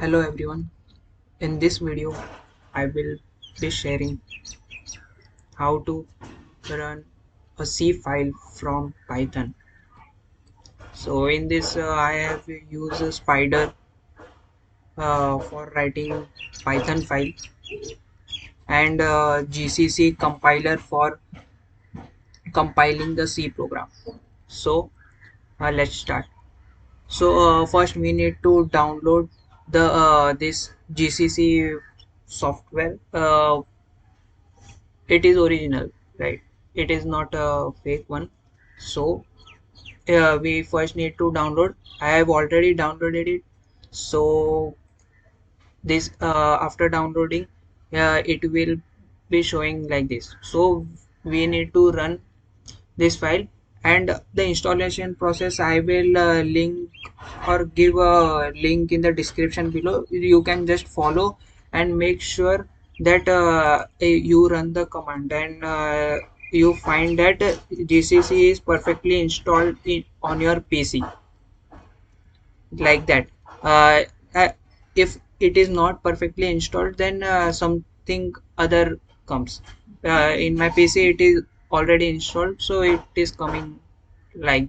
Hello everyone. In this video, I will be sharing how to run a C file from Python. So in this, I have used a Spyder for writing Python file and GCC compiler for compiling the C program. So let's start. So first we need to download the this GCC software. It is original, right? It is not a fake one. So we first need to download. I have already downloaded it. So this after downloading, it will be showing like this. So we need to run this file, and the installation process I will link or give a link in the description below. You can just follow and make sure that you run the command, and you find that GCC is perfectly installed on your PC, like that. uh, uh, if it is not perfectly installed, then something other comes. In my PC it is already installed, so it is coming like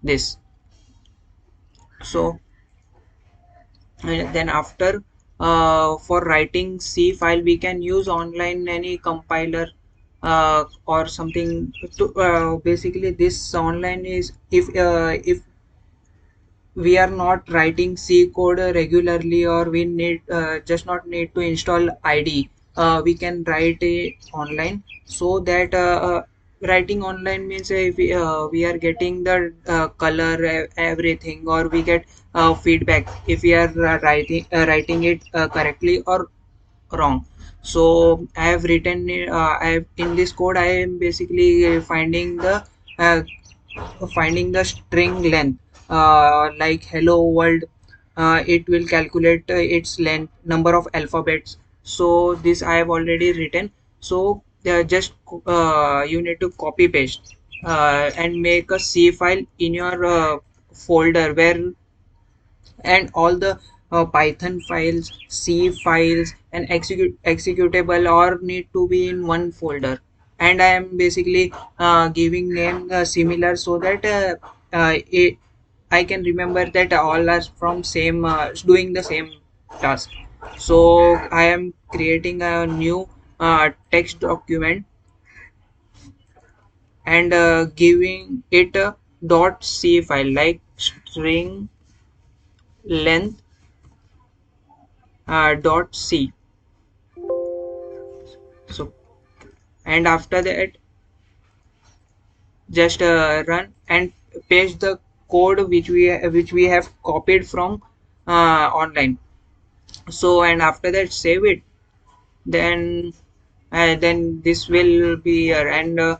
this. So then after, for writing C file, we can use online any compiler or something to basically this online is, if we are not writing C code regularly, or we need just not need to install IDE. We can write it online, so that writing online means if we are getting the color, everything, or we get feedback if we are writing it correctly or wrong. So I have written I have, in this code I am basically uh, finding the string length, like hello world. It will calculate its length, number of alphabets. So this I have already written. So just you need to copy paste and make a C file in your folder, where and all the Python files, C files, and executable or need to be in one folder. And I am basically giving name similar, so that I can remember that all are from same, doing the same task. So I am creating a new text document, and giving it a .c file, like string length .c. So and after that, just run and paste the code which we have copied from online. So and after that, save it. Then this will be here, and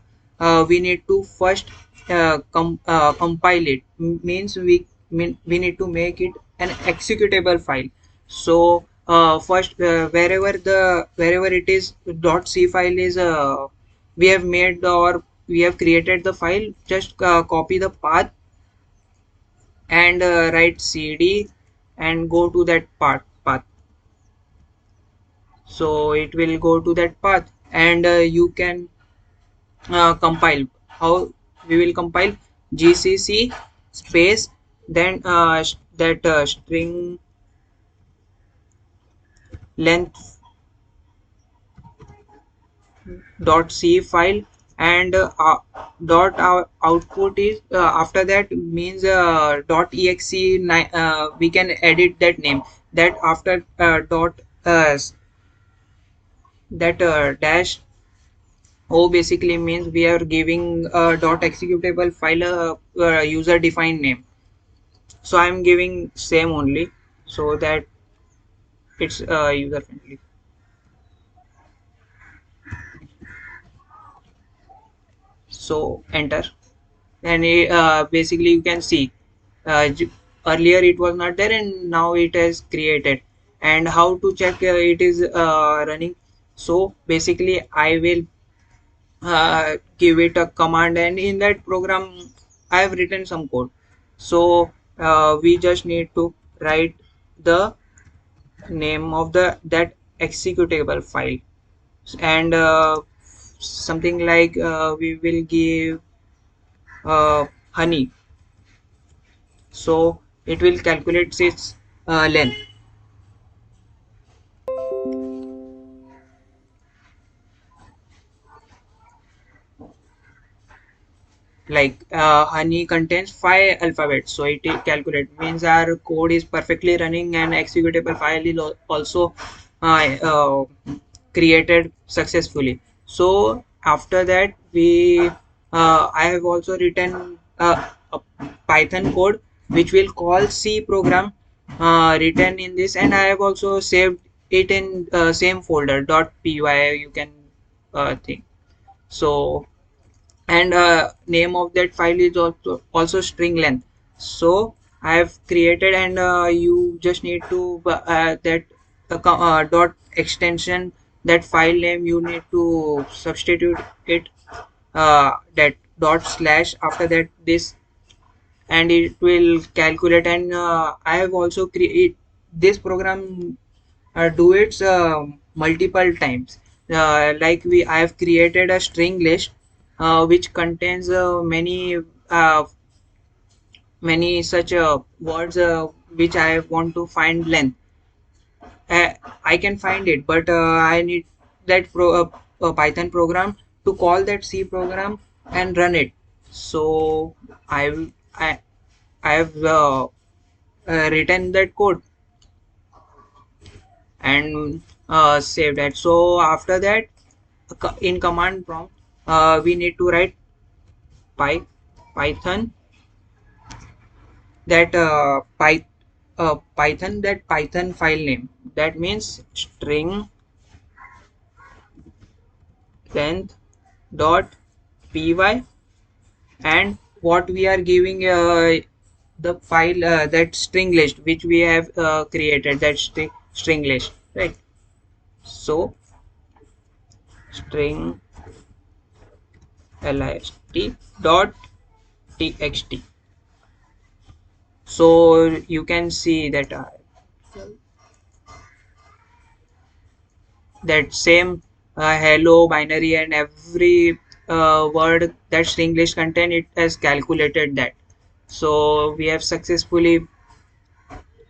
we need to first compile it. Means we need to make it an executable file. So first, wherever it is .c file is, we have made, or we have created the file, just copy the path and write cd and go to that path. So it will go to that path, and you can compile. How we will compile? GCC space, then that string length dot c file, and dot output is, after that means dot exe. We can edit that name, that after dot that dash O basically means we are giving a dot executable file a user defined name. So I'm giving same only, so that it's user friendly. So enter, and basically you can see, earlier it was not there and now it has created. And how to check it is running? So basically I will give it a command, and in that program I have written some code. So we just need to write the name of the that executable file, and something like we will give honey, so it will calculate its length. Like honey contains five alphabets, so it calculate means our code is perfectly running and executable file is also created successfully. So after that we I have also written a Python code which will call C program written in this, and I have also saved it in same folder .py, you can think. So, and name of that file is also string length. So I have created, and you just need to that dot extension, that file name you need to substitute it, that dot slash after that this, and it will calculate. And I have also create this program do it multiple times. Like we I have created a string list which contains uh, many such words which I want to find length. uh, I can find it, but I need that Python program to call that C program and run it. So I I have written that code and saved it. So after that, in command prompt, we need to write py Python that Python that Python file name. That means string length dot py, and what we are giving the file that string list which we have created, that string list, right? So string list dot txt. So you can see that that same hello binary and every word that string list contain, it has calculated that. So we have successfully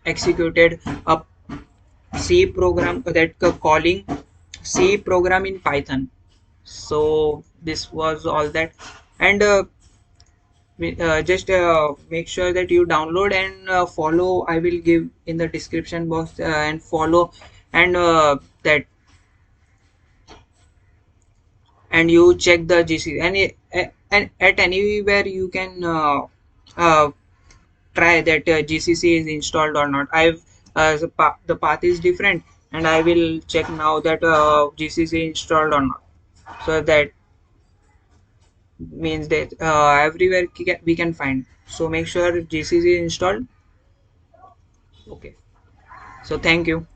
executed a C program, that calling C program in Python. So this was all that. And just make sure that you download and follow. I will give in the description box, and follow, and that, and you check the GC, and and at anywhere you can uh, try that GCC is installed or not. I've the path is different, and I will check now that GCC installed or not. So that means that everywhere we can find. So make sure GCC is installed. Okay. So thank you.